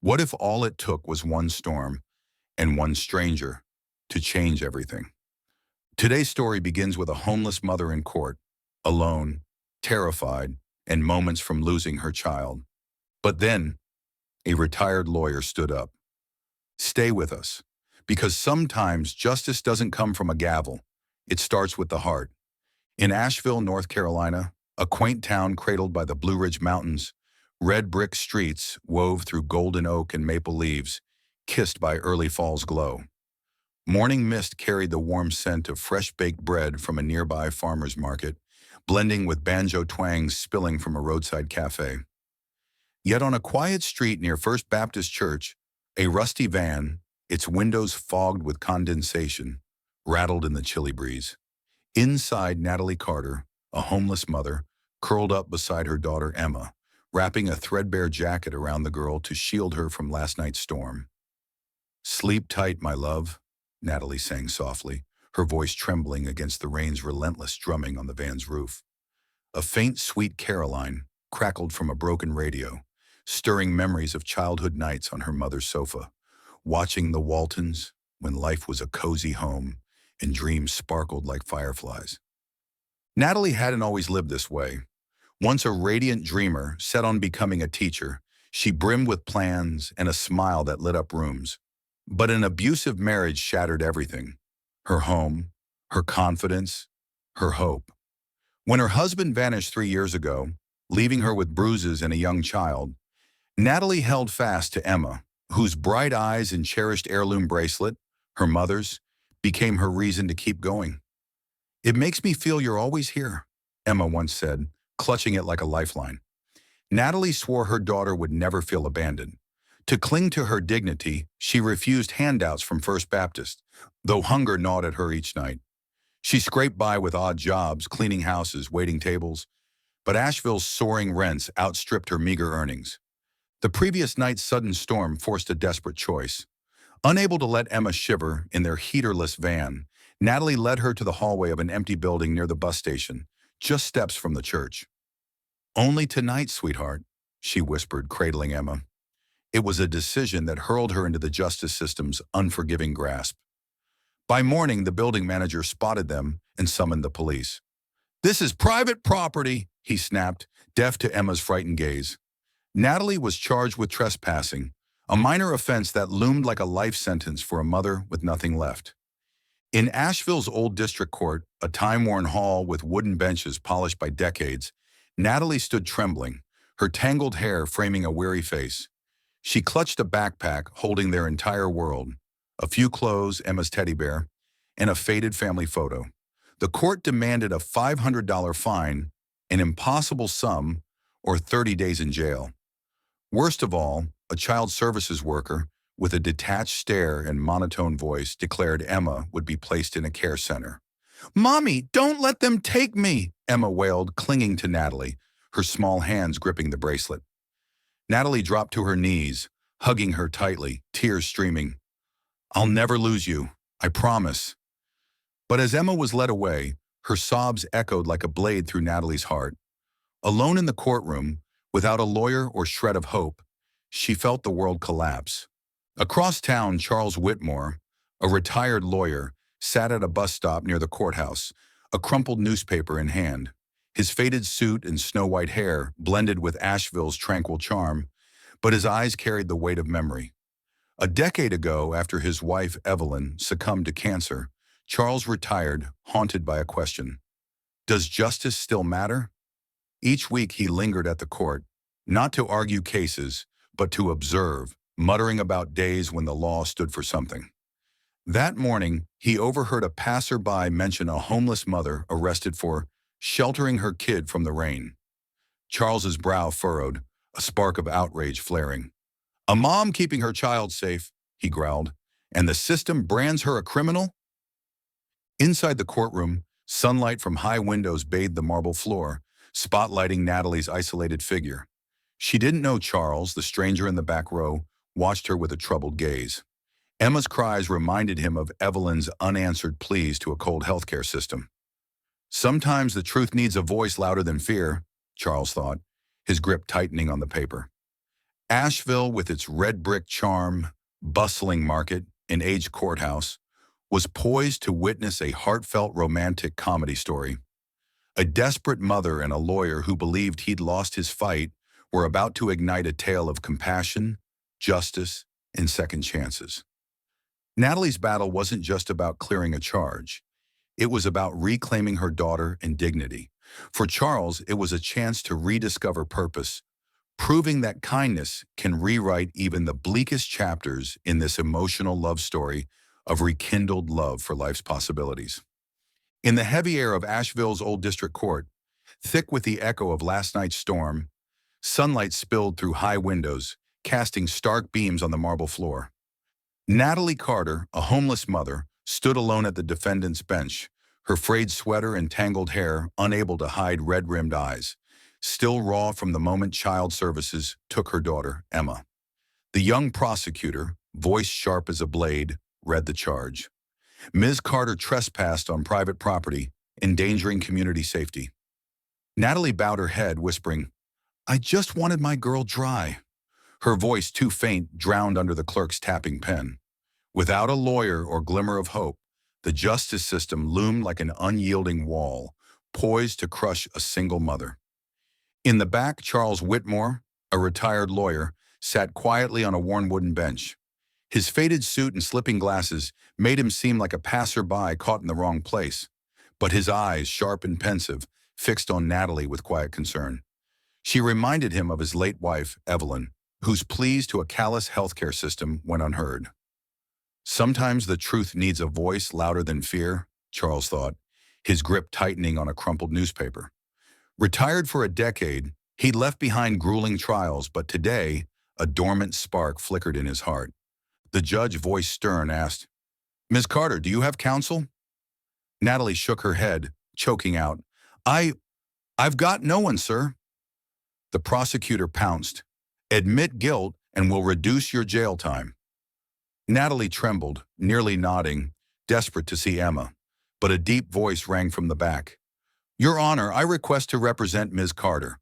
What if all it took was one storm and one stranger to change everything? Today's story begins with a homeless mother in court, alone, terrified, and moments from losing her child. But then, a retired lawyer stood up. Stay with us, because sometimes justice doesn't come from a gavel. It starts with the heart. In Asheville, North Carolina, a quaint town cradled by the Blue Ridge Mountains, red brick streets wove through golden oak and maple leaves, kissed by early fall's glow. Morning mist carried the warm scent of fresh-baked bread from a nearby farmer's market, blending with banjo twangs spilling from a roadside cafe. Yet on a quiet street near First Baptist Church, a rusty van, its windows fogged with condensation, rattled in the chilly breeze. Inside, Natalie Carter, a homeless mother, curled up beside her daughter Emma, wrapping a threadbare jacket around the girl to shield her from last night's storm. "Sleep tight, my love," Natalie sang softly, her voice trembling against the rain's relentless drumming on the van's roof. A faint, sweet Caroline crackled from a broken radio, stirring memories of childhood nights on her mother's sofa, watching the Waltons when life was a cozy home and dreams sparkled like fireflies. Natalie hadn't always lived this way. Once a radiant dreamer set on becoming a teacher, she brimmed with plans and a smile that lit up rooms. But an abusive marriage shattered everything: her home, her confidence, her hope. When her husband vanished 3 years ago, leaving her with bruises and a young child, Natalie held fast to Emma, whose bright eyes and cherished heirloom bracelet, her mother's, became her reason to keep going. "It makes me feel you're always here," Emma once said, clutching it like a lifeline. Natalie swore her daughter would never feel abandoned. To cling to her dignity, she refused handouts from First Baptist, though hunger gnawed at her each night. She scraped by with odd jobs, cleaning houses, waiting tables, but Asheville's soaring rents outstripped her meager earnings. The previous night's sudden storm forced a desperate choice. Unable to let Emma shiver in their heaterless van, Natalie led her to the hallway of an empty building near the bus station, just steps from the church. "Only tonight, sweetheart," she whispered, cradling Emma. It was a decision that hurled her into the justice system's unforgiving grasp. By morning, the building manager spotted them and summoned the police. "This is private property," he snapped, deaf to Emma's frightened gaze. Natalie was charged with trespassing, a minor offense that loomed like a life sentence for a mother with nothing left. In Asheville's old district court, a time-worn hall with wooden benches polished by decades, Natalie stood trembling, her tangled hair framing a weary face. She clutched a backpack holding their entire world: a few clothes, Emma's teddy bear, and a faded family photo. The court demanded a $500 fine, an impossible sum, or 30 days in jail. Worst of all, a child services worker, with a detached stare and monotone voice, declared Emma would be placed in a care center. "Mommy, don't let them take me!" Emma wailed, clinging to Natalie, her small hands gripping the bracelet. Natalie dropped to her knees, hugging her tightly, tears streaming. "I'll never lose you, I promise." But as Emma was led away, her sobs echoed like a blade through Natalie's heart. Alone in the courtroom, without a lawyer or shred of hope, she felt the world collapse. Across town, Charles Whitmore, a retired lawyer, sat at a bus stop near the courthouse, a crumpled newspaper in hand. His faded suit and snow-white hair blended with Asheville's tranquil charm, but his eyes carried the weight of memory. A decade ago, after his wife, Evelyn, succumbed to cancer, Charles retired, haunted by a question: does justice still matter? Each week he lingered at the court, not to argue cases, but to observe, muttering about days when the law stood for something. That morning, he overheard a passerby mention a homeless mother arrested for sheltering her kid from the rain. Charles's brow furrowed, a spark of outrage flaring. "A mom keeping her child safe," he growled, "and the system brands her a criminal?" Inside the courtroom, sunlight from high windows bathed the marble floor, spotlighting Natalie's isolated figure. She didn't know Charles, the stranger in the back row, watched her with a troubled gaze. Emma's cries reminded him of Evelyn's unanswered pleas to a cold healthcare system. Sometimes the truth needs a voice louder than fear, Charles thought, his grip tightening on the paper. Asheville, with its red brick charm, bustling market, and aged courthouse, was poised to witness a heartfelt romantic comedy story. A desperate mother and a lawyer who believed he'd lost his fight were about to ignite a tale of compassion, justice, and second chances. Natalie's battle wasn't just about clearing a charge. It was about reclaiming her daughter and dignity. For Charles, it was a chance to rediscover purpose, proving that kindness can rewrite even the bleakest chapters in this emotional love story of rekindled love for life's possibilities. In the heavy air of Asheville's Old District Court, thick with the echo of last night's storm, sunlight spilled through high windows, casting stark beams on the marble floor. Natalie Carter, a homeless mother, stood alone at the defendant's bench, her frayed sweater and tangled hair unable to hide red-rimmed eyes, still raw from the moment Child Services took her daughter, Emma. The young prosecutor, voice sharp as a blade, read the charge. Ms. Carter trespassed on private property, endangering community safety. Natalie bowed her head, whispering, "I just wanted my girl dry." Her voice, too faint, drowned under the clerk's tapping pen. Without a lawyer or glimmer of hope, the justice system loomed like an unyielding wall, poised to crush a single mother. In the back, Charles Whitmore, a retired lawyer, sat quietly on a worn wooden bench. His faded suit and slipping glasses made him seem like a passerby caught in the wrong place, but his eyes, sharp and pensive, fixed on Natalie with quiet concern. She reminded him of his late wife, Evelyn, whose pleas to a callous healthcare system went unheard. Sometimes the truth needs a voice louder than fear, Charles thought, his grip tightening on a crumpled newspaper. Retired for a decade, he'd left behind grueling trials, but today, a dormant spark flickered in his heart. The judge, voice stern, asked, "Ms. Carter, do you have counsel?" Natalie shook her head, choking out, I've got no one, sir." The prosecutor pounced, "Admit guilt and we'll reduce your jail time." Natalie trembled, nearly nodding, desperate to see Emma, but a deep voice rang from the back. "Your Honor, I request to represent Ms. Carter."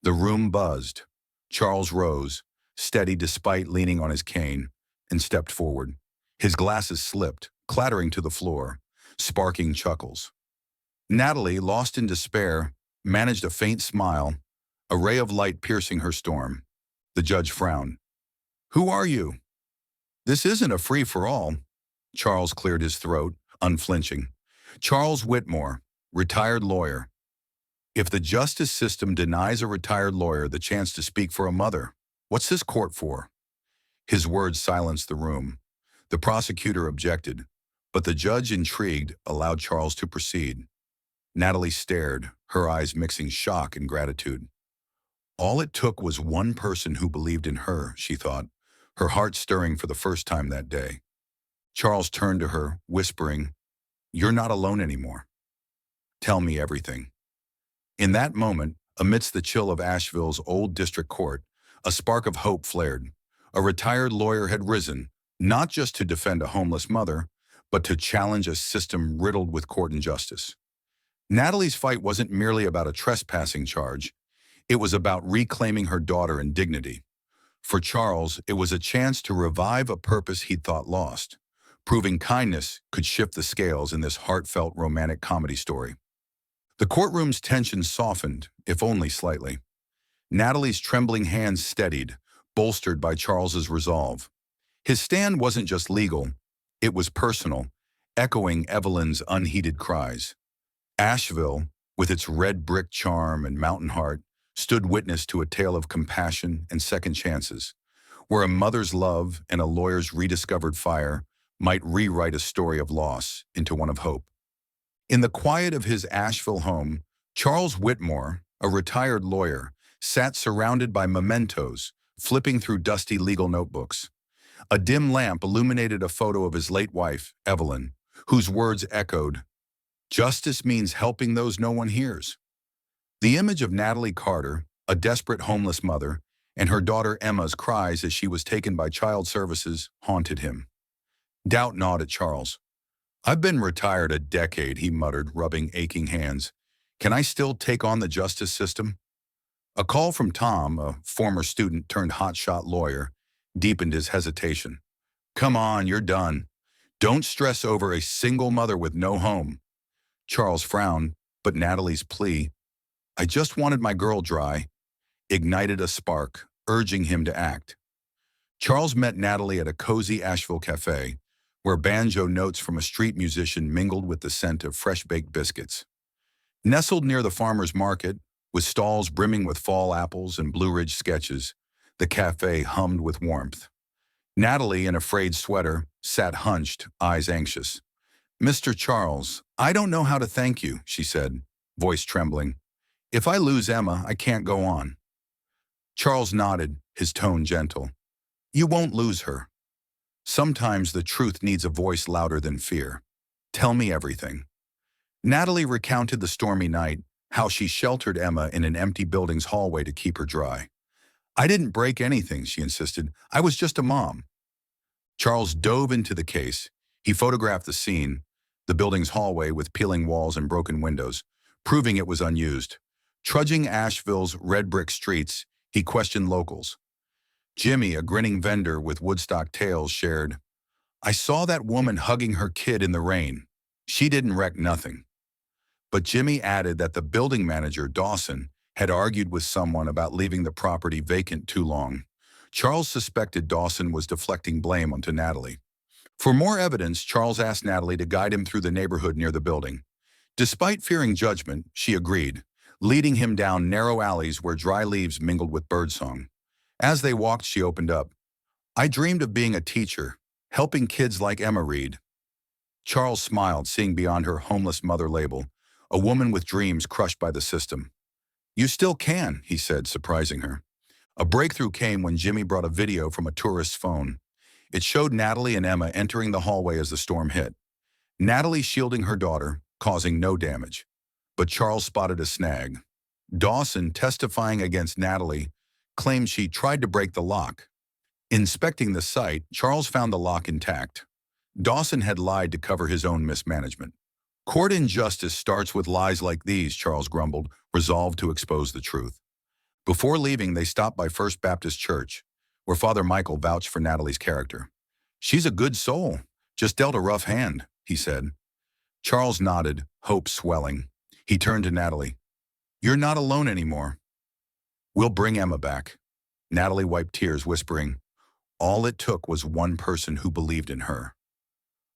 The room buzzed. Charles rose, steady despite leaning on his cane, and stepped forward. His glasses slipped, clattering to the floor, sparking chuckles. Natalie, lost in despair, managed a faint smile, a ray of light piercing her storm. The judge frowned. "Who are you?" "This isn't a free-for-all." Charles cleared his throat, unflinching. "Charles Whitmore, retired lawyer. If the justice system denies a retired lawyer the chance to speak for a mother, what's this court for?" His words silenced the room. The prosecutor objected, but the judge, intrigued, allowed Charles to proceed. Natalie stared, her eyes mixing shock and gratitude. All it took was one person who believed in her, she thought, her heart stirring for the first time that day. Charles turned to her, whispering, "You're not alone anymore. Tell me everything." In that moment, amidst the chill of Asheville's Old District Court, a spark of hope flared. A retired lawyer had risen, not just to defend a homeless mother, but to challenge a system riddled with court injustice. Natalie's fight wasn't merely about a trespassing charge. It was about reclaiming her daughter and dignity. For Charles, it was a chance to revive a purpose he'd thought lost, proving kindness could shift the scales in this heartfelt romantic comedy story. The courtroom's tension softened, if only slightly. Natalie's trembling hands steadied, bolstered by Charles's resolve. His stand wasn't just legal, it was personal, echoing Evelyn's unheeded cries. Asheville, with its red brick charm and mountain heart, stood witness to a tale of compassion and second chances, where a mother's love and a lawyer's rediscovered fire might rewrite a story of loss into one of hope. In the quiet of his Asheville home, Charles Whitmore, a retired lawyer, sat surrounded by mementos, flipping through dusty legal notebooks. A dim lamp illuminated a photo of his late wife, Evelyn, whose words echoed, "Justice means helping those no one hears." The image of Natalie Carter, a desperate homeless mother, and her daughter Emma's cries as she was taken by Child Services haunted him. Doubt gnawed at Charles. "I've been retired a decade," he muttered, rubbing aching hands. "Can I still take on the justice system?" A call from Tom, a former student turned hotshot lawyer, deepened his hesitation. Come on, you're done. Don't stress over a single mother with no home. Charles frowned, but Natalie's plea, I just wanted my girl dry, ignited a spark, urging him to act. Charles met Natalie at a cozy Asheville cafe, where banjo notes from a street musician mingled with the scent of fresh-baked biscuits. Nestled near the farmer's market, with stalls brimming with fall apples and Blue Ridge sketches, the cafe hummed with warmth. Natalie, in a frayed sweater, sat hunched, eyes anxious. Mr. Charles, I don't know how to thank you, she said, voice trembling. If I lose Emma, I can't go on. Charles nodded, his tone gentle. You won't lose her. Sometimes the truth needs a voice louder than fear. Tell me everything. Natalie recounted the stormy night, how she sheltered Emma in an empty building's hallway to keep her dry. I didn't break anything, she insisted. I was just a mom. Charles dove into the case. He photographed the scene, the building's hallway with peeling walls and broken windows, proving it was unused. Trudging Asheville's red brick streets, he questioned locals. Jimmy, a grinning vendor with Woodstock tales, shared, I saw that woman hugging her kid in the rain. She didn't wreck nothing. But Jimmy added that the building manager, Dawson, had argued with someone about leaving the property vacant too long. Charles suspected Dawson was deflecting blame onto Natalie. For more evidence, Charles asked Natalie to guide him through the neighborhood near the building. Despite fearing judgment, she agreed, leading him down narrow alleys where dry leaves mingled with birdsong. As they walked, she opened up. I dreamed of being a teacher, helping kids like Emma read. Charles smiled, seeing beyond her homeless mother label, a woman with dreams crushed by the system. You still can, he said, surprising her. A breakthrough came when Jimmy brought a video from a tourist's phone. It showed Natalie and Emma entering the hallway as the storm hit. Natalie shielding her daughter, causing no damage. But Charles spotted a snag. Dawson, testifying against Natalie, claimed she tried to break the lock. Inspecting the site, Charles found the lock intact. Dawson had lied to cover his own mismanagement. Court injustice starts with lies like these, Charles grumbled, resolved to expose the truth. Before leaving, they stopped by First Baptist Church, where Father Michael vouched for Natalie's character. She's a good soul, just dealt a rough hand, he said. Charles nodded, hope swelling. He turned to Natalie. You're not alone anymore. We'll bring Emma back. Natalie wiped tears, whispering, all it took was one person who believed in her.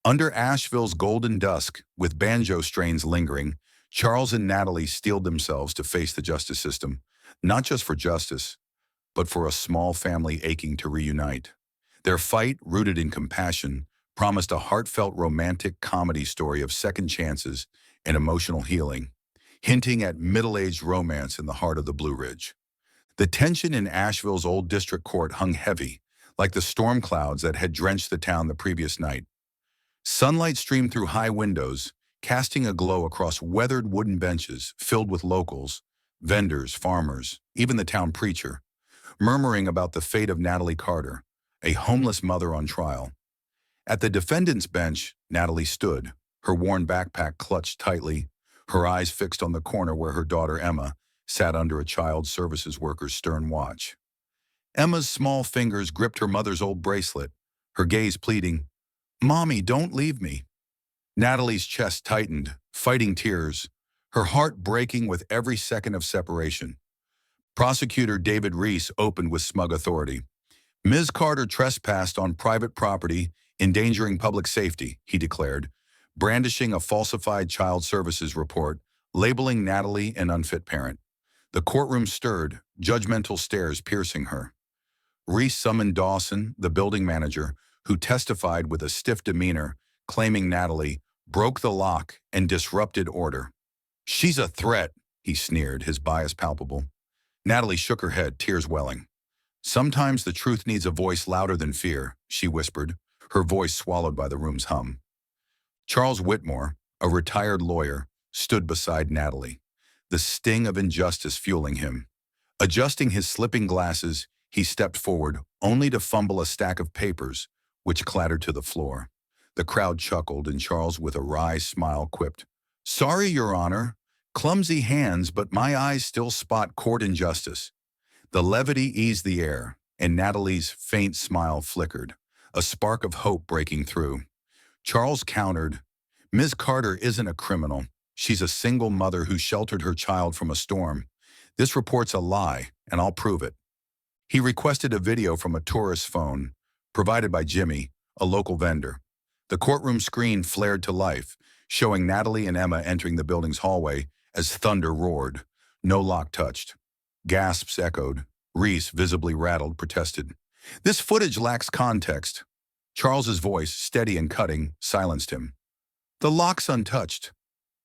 Under Asheville's golden dusk, with banjo strains lingering, Charles and Natalie steeled themselves to face the justice system, not just for justice, but for a small family aching to reunite. Their fight, rooted in compassion, promised a heartfelt romantic comedy story of second chances and emotional healing, hinting at middle-aged romance in the heart of the Blue Ridge. The tension in Asheville's old district court hung heavy, like the storm clouds that had drenched the town the previous night. Sunlight streamed through high windows, casting a glow across weathered wooden benches filled with locals, vendors, farmers, even the town preacher, murmuring about the fate of Natalie Carter, a homeless mother on trial. At the defendant's bench, Natalie stood, her worn backpack clutched tightly, her eyes fixed on the corner where her daughter Emma sat under a child services worker's stern watch. Emma's small fingers gripped her mother's old bracelet, her gaze pleading, Mommy, don't leave me. Natalie's chest tightened, fighting tears, her heart breaking with every second of separation. Prosecutor David Reese opened with smug authority. Ms. Carter trespassed on private property, endangering public safety, he declared, brandishing a falsified child services report, labeling Natalie an unfit parent. The courtroom stirred, judgmental stares piercing her. Reese summoned Dawson, the building manager, who testified with a stiff demeanor, claiming Natalie broke the lock and disrupted order. She's a threat, he sneered, his bias palpable. Natalie shook her head, tears welling. Sometimes the truth needs a voice louder than fear, she whispered, her voice swallowed by the room's hum. Charles Whitmore, a retired lawyer, stood beside Natalie, the sting of injustice fueling him. Adjusting his slipping glasses, he stepped forward, only to fumble a stack of papers, which clattered to the floor. The crowd chuckled, and Charles, with a wry smile, quipped, Sorry, Your Honor. Clumsy hands, but my eyes still spot court injustice. The levity eased the air, and Natalie's faint smile flickered, a spark of hope breaking through. Charles countered, Ms. Carter isn't a criminal. She's a single mother who sheltered her child from a storm. This report's a lie, and I'll prove it. He requested a video from a tourist's phone, provided by Jimmy, a local vendor. The courtroom screen flared to life, showing Natalie and Emma entering the building's hallway as thunder roared. No lock touched. Gasps echoed. Reese, visibly rattled, protested. This footage lacks context. Charles's voice, steady and cutting, silenced him. The lock's untouched.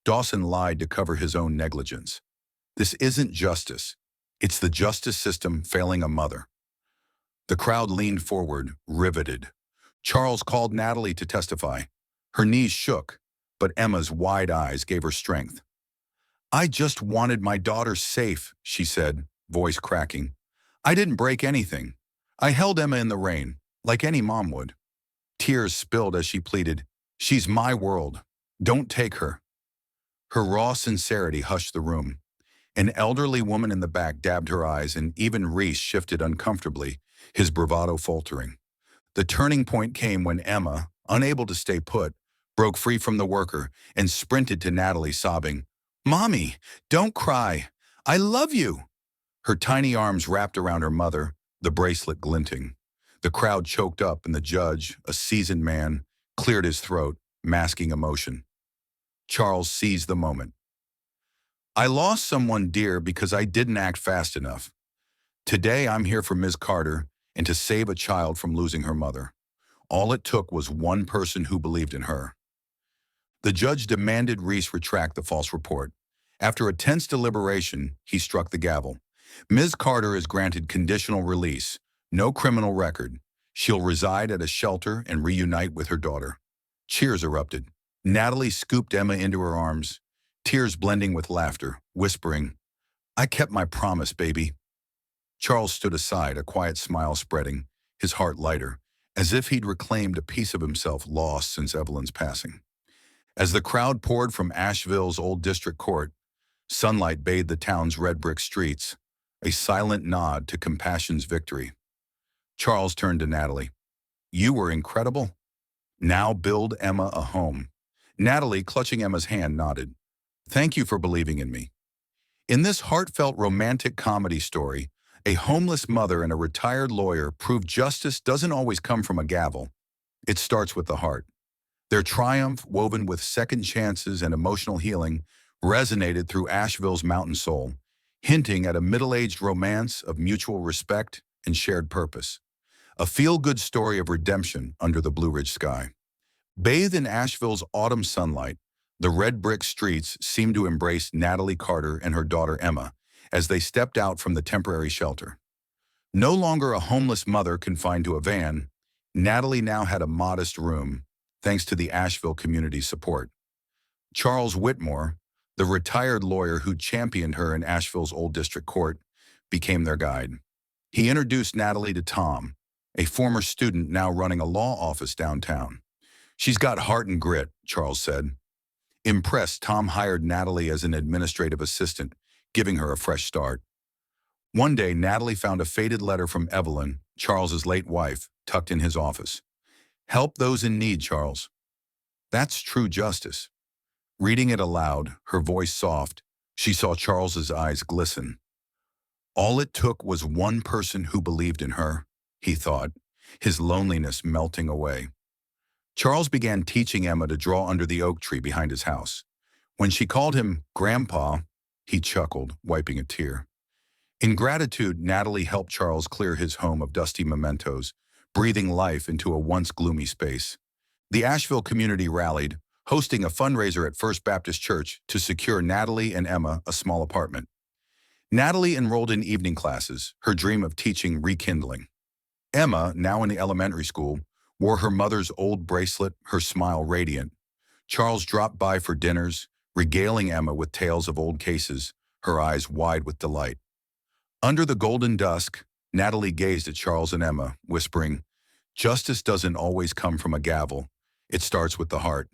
Dawson lied to cover his own negligence. This isn't justice. It's the justice system failing a mother. The crowd leaned forward, riveted. Charles called Natalie to testify. Her knees shook, but Emma's wide eyes gave her strength. I just wanted my daughter safe, she said, voice cracking. I didn't break anything. I held Emma in the rain, like any mom would. Tears spilled as she pleaded, She's my world. Don't take her. Her raw sincerity hushed the room. An elderly woman in the back dabbed her eyes, and even Reese shifted uncomfortably, his bravado faltering. The turning point came when Emma, unable to stay put, broke free from the worker and sprinted to Natalie, sobbing, Mommy, don't cry. I love you. Her tiny arms wrapped around her mother, the bracelet glinting. The crowd choked up, and the judge, a seasoned man, cleared his throat, masking emotion. Charles seized the moment. I lost someone dear because I didn't act fast enough. Today I'm here for Ms. Carter and to save a child from losing her mother. All it took was one person who believed in her. The judge demanded Reese retract the false report. After a tense deliberation, he struck the gavel. Ms. Carter is granted conditional release, no criminal record. She'll reside at a shelter and reunite with her daughter. Cheers erupted. Natalie scooped Emma into her arms, tears blending with laughter, whispering, I kept my promise, baby. Charles stood aside, a quiet smile spreading, his heart lighter, as if he'd reclaimed a piece of himself lost since Evelyn's passing. As the crowd poured from Asheville's old district court, sunlight bathed the town's red brick streets, a silent nod to compassion's victory. Charles turned to Natalie. You were incredible. Now build Emma a home. Natalie, clutching Emma's hand, nodded. Thank you for believing in me. In this heartfelt romantic comedy story, a homeless mother and a retired lawyer prove justice doesn't always come from a gavel. It starts with the heart. Their triumph, woven with second chances and emotional healing, resonated through Asheville's mountain soul, hinting at a middle-aged romance of mutual respect and shared purpose. A feel-good story of redemption under the Blue Ridge sky. Bathed in Asheville's autumn sunlight, the red brick streets seemed to embrace Natalie Carter and her daughter Emma as they stepped out from the temporary shelter. No longer a homeless mother confined to a van, Natalie now had a modest room, thanks to the Asheville community's support. Charles Whitmore, the retired lawyer who championed her in Asheville's old district court, became their guide. He introduced Natalie to Tom, a former student now running a law office downtown. She's got heart and grit, Charles said. Impressed, Tom hired Natalie as an administrative assistant, giving her a fresh start. One day, Natalie found a faded letter from Evelyn, Charles's late wife, tucked in his office. Help those in need, Charles. That's true justice. Reading it aloud, her voice soft, she saw Charles's eyes glisten. All it took was one person who believed in her, he thought, his loneliness melting away. Charles began teaching Emma to draw under the oak tree behind his house. When she called him Grandpa, he chuckled, wiping a tear. In gratitude, Natalie helped Charles clear his home of dusty mementos, breathing life into a once gloomy space. The Asheville community rallied, hosting a fundraiser at First Baptist Church to secure Natalie and Emma a small apartment. Natalie enrolled in evening classes, her dream of teaching rekindling. Emma, now in the elementary school, wore her mother's old bracelet, her smile radiant. Charles dropped by for dinners, regaling Emma with tales of old cases, her eyes wide with delight. Under the golden dusk, Natalie gazed at Charles and Emma, whispering, Justice doesn't always come from a gavel. It starts with the heart.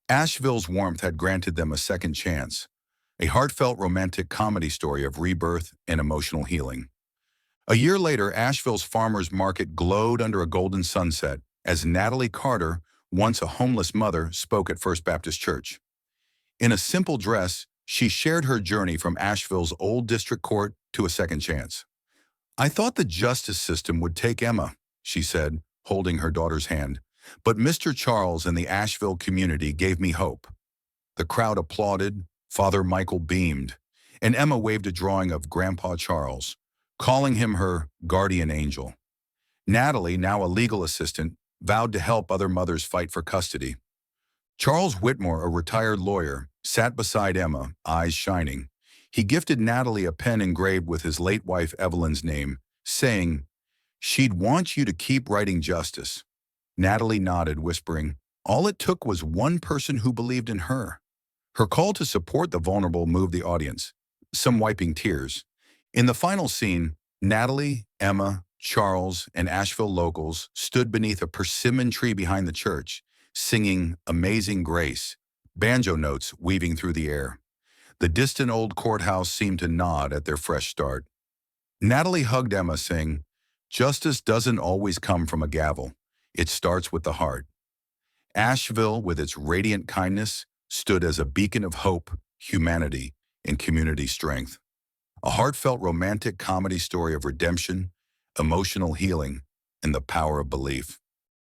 Asheville's warmth had granted them a second chance, a heartfelt romantic comedy story of rebirth and emotional healing. A year later, Asheville's farmers market glowed under a golden sunset as Natalie Carter, once a homeless mother, spoke at First Baptist Church. In a simple dress, she shared her journey from Asheville's old district court to a second chance. "I thought the justice system would take Emma," she said, holding her daughter's hand. "But Mr. Charles and the Asheville community gave me hope." The crowd applauded, Father Michael beamed, and Emma waved a drawing of Grandpa Charles, calling him her guardian angel. Natalie, now a legal assistant, vowed to help other mothers fight for custody. Charles Whitmore, a retired lawyer, sat beside Emma, eyes shining. He gifted Natalie a pen engraved with his late wife Evelyn's name, saying, "She'd want you to keep writing justice." Natalie nodded, whispering, "All it took was one person who believed in her." Her call to support the vulnerable moved the audience, some wiping tears. In the final scene, Natalie, Emma, Charles, and Asheville locals stood beneath a persimmon tree behind the church, singing "Amazing Grace," banjo notes weaving through the air. The distant old courthouse seemed to nod at their fresh start. Natalie hugged Emma, saying, "Justice doesn't always come from a gavel. It starts with the heart." Asheville, with its radiant kindness, stood as a beacon of hope, humanity, and community strength. A heartfelt romantic comedy story of redemption, emotional healing, and the power of belief.